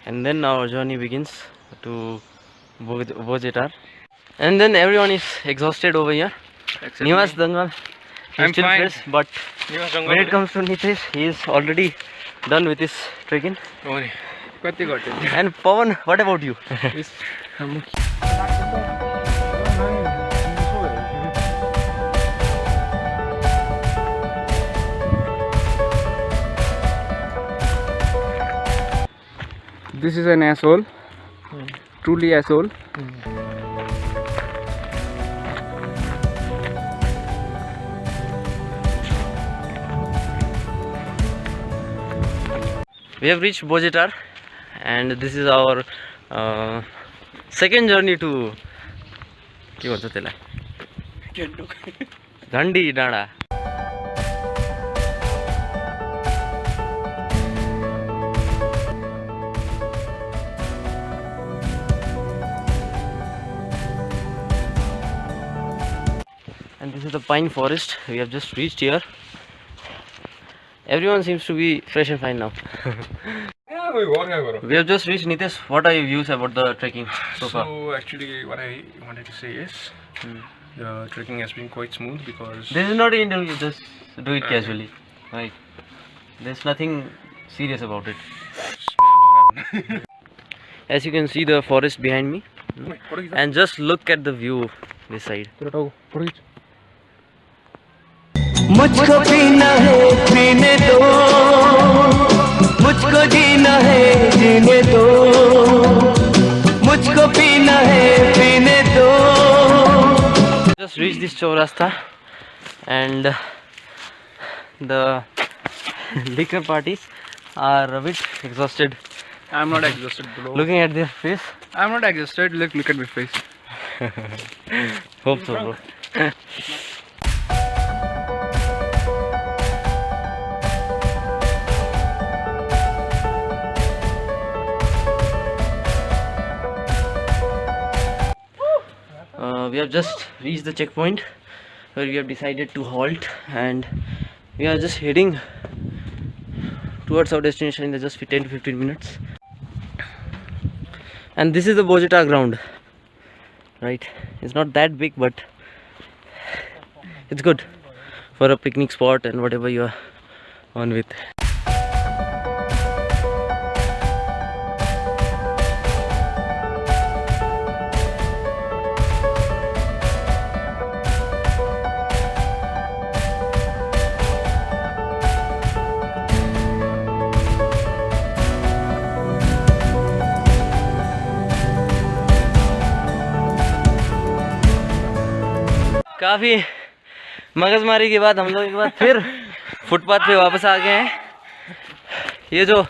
And then our journey begins to Bojetar. And then everyone is exhausted over here. Nivas Dangal is still fresh, but when it comes to Nitesh, he is already done with his trekking. And Pawan, what about you? This is an asshole. Truly asshole. We have reached Bojetar, and this is our second journey to Ghandi Dada. And this is the pine forest. We have just reached here. Everyone seems to be fresh and fine now. We have just reached. Nitesh, what are your views about the trekking so far? So actually what I wanted to say is the trekking has been quite smooth because This is not an interview, just do it casually. Right. There's nothing serious about it. As you can see the forest behind me. And just look at the view this side. मुझको पीना है पीने दो, मुझको जीना है जीने दो, मुझको पीना है पीने दो. Just reached this Chaurasta and the liquor parties are a bit exhausted. I'm not exhausted, bro. Looking at their face. I'm not exhausted. Look at my face. Hope so, bro. We have just reached the checkpoint where we have decided to halt, and we are just heading towards our destination in the just 10 to 15 minutes. And this is the Bojetar ground, right? It's not that big, but it's good for a picnic spot and whatever you are on with. काफ़ी मगजमारी के बाद हम लोग एक बार फिर footpath पे वापस आ गए हैं. ये जो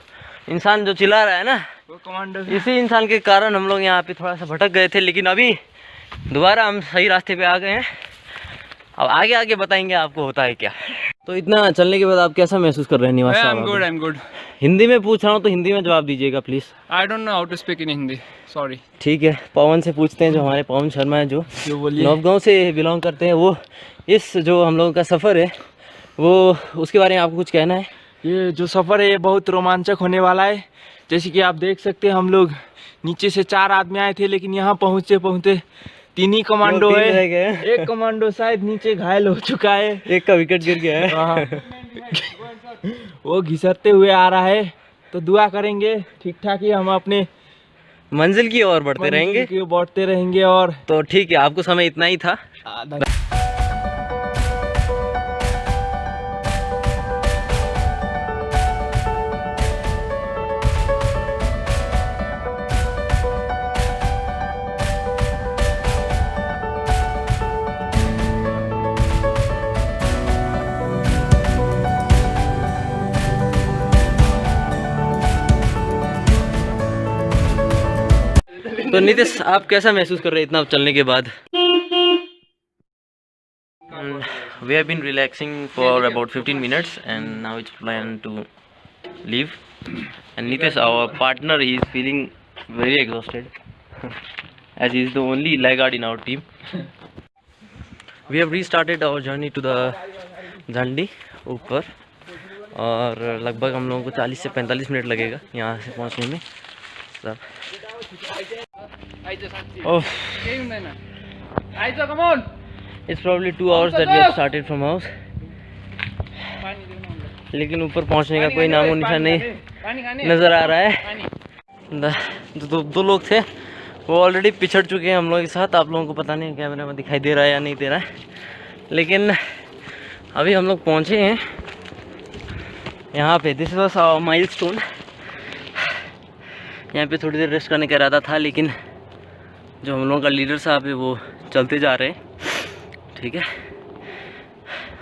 इंसान जो चिल्ला रहा है ना, वो कमांडो. इसी इंसान के कारण हम लोग यहाँ पे थोड़ा सा भटक गए थे, लेकिन अभी दोबारा हम सही रास्ते पे आ गए हैं. अब आगे आगे बताएंगे आपको होता है क्या. तो इतना चलने के बाद आप कैसा महसूस कर रहे हैं निवास साहब? I'm good. हिंदी में पूछ रहा हूँ तो हिंदी में जवाब दीजिएगा please. I don't know how to speak in Hindi. Sorry. ठीक है, पवन से पूछते हैं, जो हमारे पवन शर्मा है, जो नवगांव से बिलोंग करते हैं. वो इस जो हम लोगों का सफ़र है वो उसके बारे में आपको कुछ कहना है? ये जो सफ़र है ये बहुत रोमांचक होने वाला है. जैसे कि आप देख सकते हैं, हम लोग नीचे से 4 आदमी आए थे, लेकिन यहाँ पहुँचते 3 ही कमांडो है. एक कमांडो शायद नीचे घायल हो चुका है, एक का विकेट गिर गया है. वो घिसरते हुए आ रहा है. तो दुआ करेंगे ठीक ठाक ही हम अपने मंजिल की ओर बढ़ते रहेंगे. और तो ठीक है, आपको समय इतना ही था. तो नितेश, आप कैसा महसूस कर रहे हैं इतना चलने के बाद? We have been relaxing for about 15 minutes and now it's plan to leave. And Nitesh, our partner, he is feeling very exhausted as he is the only laggard in our team. We have restarted our journey to the Ghandi Upar, और लगभग हम लोगों को 40 से 45 minute लगेगा यहाँ से पहुँचने में सब। It's probably 2 hours that we have started from house, लेकिन ऊपर पहुँचने का कोई नामो निशान नहीं नज़र आ रहा है। दो लोग थे वो ऑलरेडी पिछड़ चुके हैं हम लोगों के साथ। आप लोगों को पता नहीं कैमरे में दिखाई दे रहा है या नहीं दे रहा है, लेकिन अभी हम लोग पहुँचे हैं यहाँ पे। This was our milestone. यहाँ पे थोड़ी देर रेस्ट करने का इरादा था, लेकिन जो हम लोगों का लीडर साहब है वो चलते जा रहे हैं, ठीक है।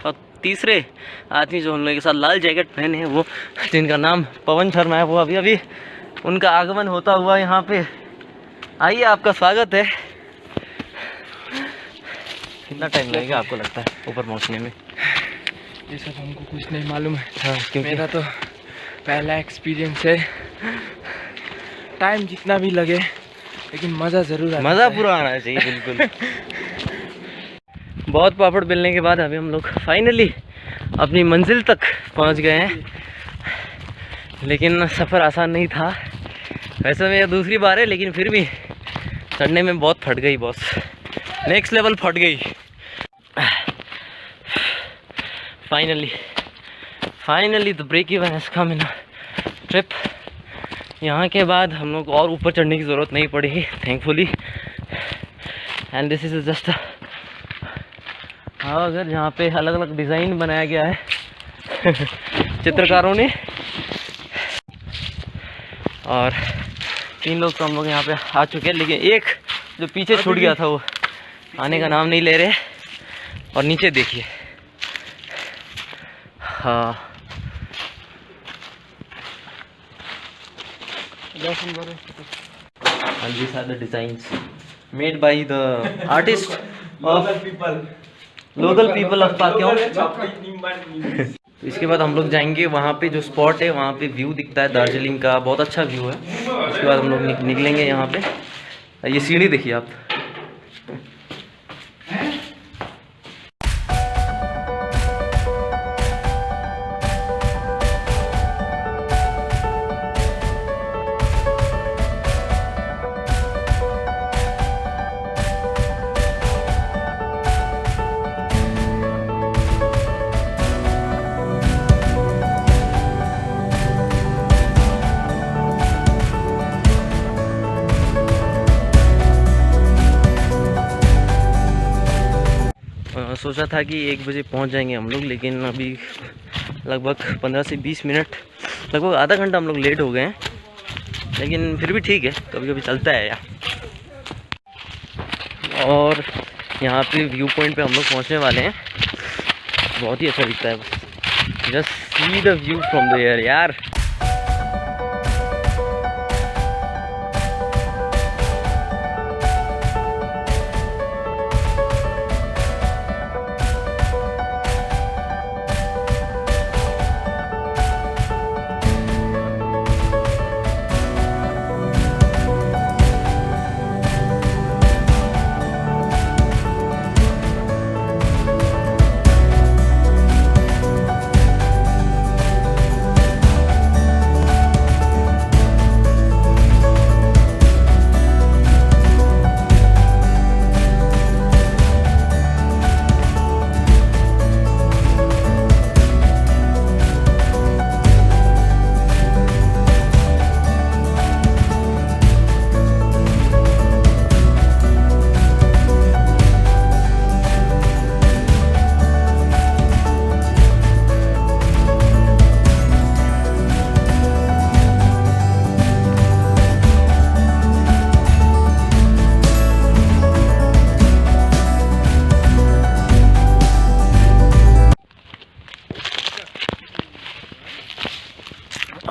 और तीसरे आदमी जो हम लोगों के साथ लाल जैकेट पहने हैं, वो जिनका नाम पवन शर्मा है, वो अभी अभी उनका आगमन होता हुआ यहाँ पे। आइए, आपका स्वागत है। कितना टाइम लगेगा आपको लगता है ऊपर पहुँचने में? ये सब हमको कुछ नहीं मालूम है। हाँ, क्योंकि मेरा तो पहला एक्सपीरियंस है। टाइम जितना भी लगे, लेकिन मज़ा ज़रूर आता मज़ा है। पूरा आना चाहिए, बिल्कुल। बहुत पापड़ बेलने के बाद अभी हम लोग फाइनली अपनी मंजिल तक पहुंच गए हैं, लेकिन सफ़र आसान नहीं था। वैसे मेरी दूसरी बार है, लेकिन फिर भी चढ़ने में बहुत फट गई बॉस, नेक्स्ट लेवल फट गई। Finally the break even has come in trip. यहाँ के बाद हम लोग और ऊपर चढ़ने की ज़रूरत नहीं पड़ी, thankfully. And this is just हाँ, अगर यहाँ पे अलग अलग डिज़ाइन बनाया गया है चित्रकारों ने। और 3 लोग तो हम लोग यहाँ पे आ चुके हैं, लेकिन एक जो पीछे छूट गया था वो आने का नाम नहीं ले रहे। और नीचे देखिए, हाँ, and these are the designs made by the artist of local people of पाक्यों। तो इसके बाद हम लोग जाएंगे वहाँ पे जो स्पॉट है, वहाँ पे व्यू दिखता है दार्जिलिंग का, बहुत अच्छा व्यू है। उसके बाद हम लोग निकलेंगे यहाँ पे। ये सीढ़ी देखिए आप। सोचा था कि 1 बजे पहुंच जाएंगे हम लोग, लेकिन अभी लगभग 15 से 20 मिनट, लगभग आधा घंटा हम लोग लेट हो गए हैं। लेकिन फिर भी ठीक है, कभी कभी चलता है यार। और यहाँ पे व्यू पॉइंट पे हम लोग पहुँचने वाले हैं। बहुत ही अच्छा दिखता है, बस just see the view from the air यार।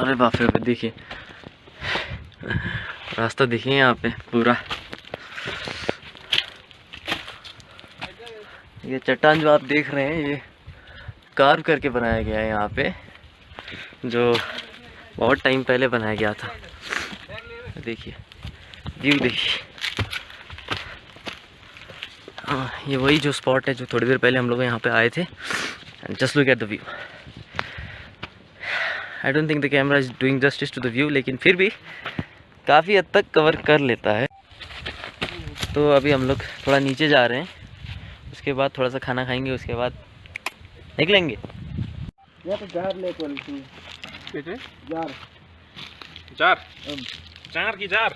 अरे बाप रे, देखिए रास्ता देखिए यहाँ पे पूरा। ये चट्टान जो आप देख रहे हैं, ये कार्व करके बनाया गया है यहाँ पे, जो बहुत टाइम पहले बनाया गया था। देखिए व्यू देखिए। हाँ, ये वही जो स्पॉट है जो थोड़ी देर पहले हम लोग यहाँ पे आए थे। Just look at the view. I don't think the camera is doing justice to the view, लेकिन फिर भी काफ़ी हद तक कवर कर लेता है। तो अभी हम लोग थोड़ा नीचे जा रहे हैं, उसके बाद थोड़ा सा खाना खाएंगे, उसके बाद निकलेंगे। जार की जार।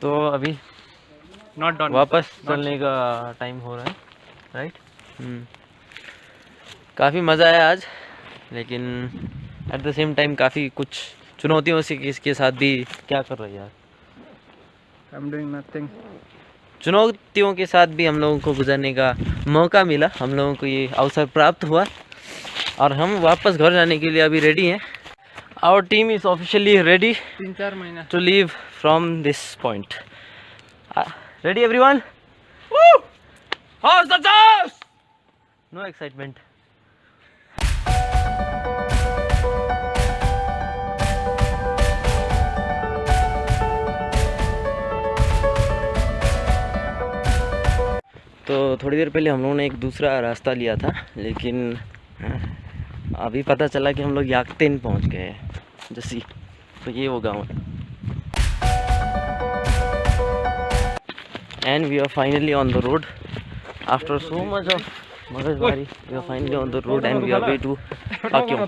तो अभी Not done. वापस चलने का टाइम हो रहा है, राइट। काफ़ी मज़ा आया आज, लेकिन एट द सेम टाइम काफ़ी कुछ चुनौतियों से इसके साथ भी। क्या कर रहे हो यार? I'm doing nothing. चुनौतियों के साथ भी हम लोगों को गुजरने का मौका मिला, हम लोगों को ये अवसर प्राप्त हुआ और हम वापस घर जाने के लिए अभी रेडी हैं। Our team is officially ready 3-4 महीना। to leave from this point. Ready everyone? How's the sauce? No excitement. तो थोड़ी देर पहले हम लोगों ने एक दूसरा रास्ता लिया था, लेकिन अभी पता चला कि हम लोग याकतेन पहुंच गए हैं जैसी। तो ये वो गाँव है। And we are finally on the road after so much of Magazwari. We are finally on the road and we are way to Pakyong.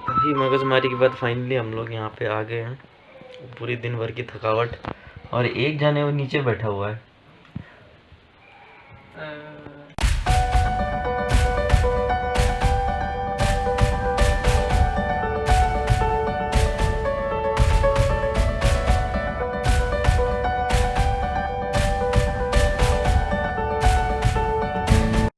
अभी मगजमारी के बाद फाइनली हम लोग यहाँ पे आ गए हैं। पूरी दिन भर की थकावट और एक जाने वो नीचे बैठा हुआ है।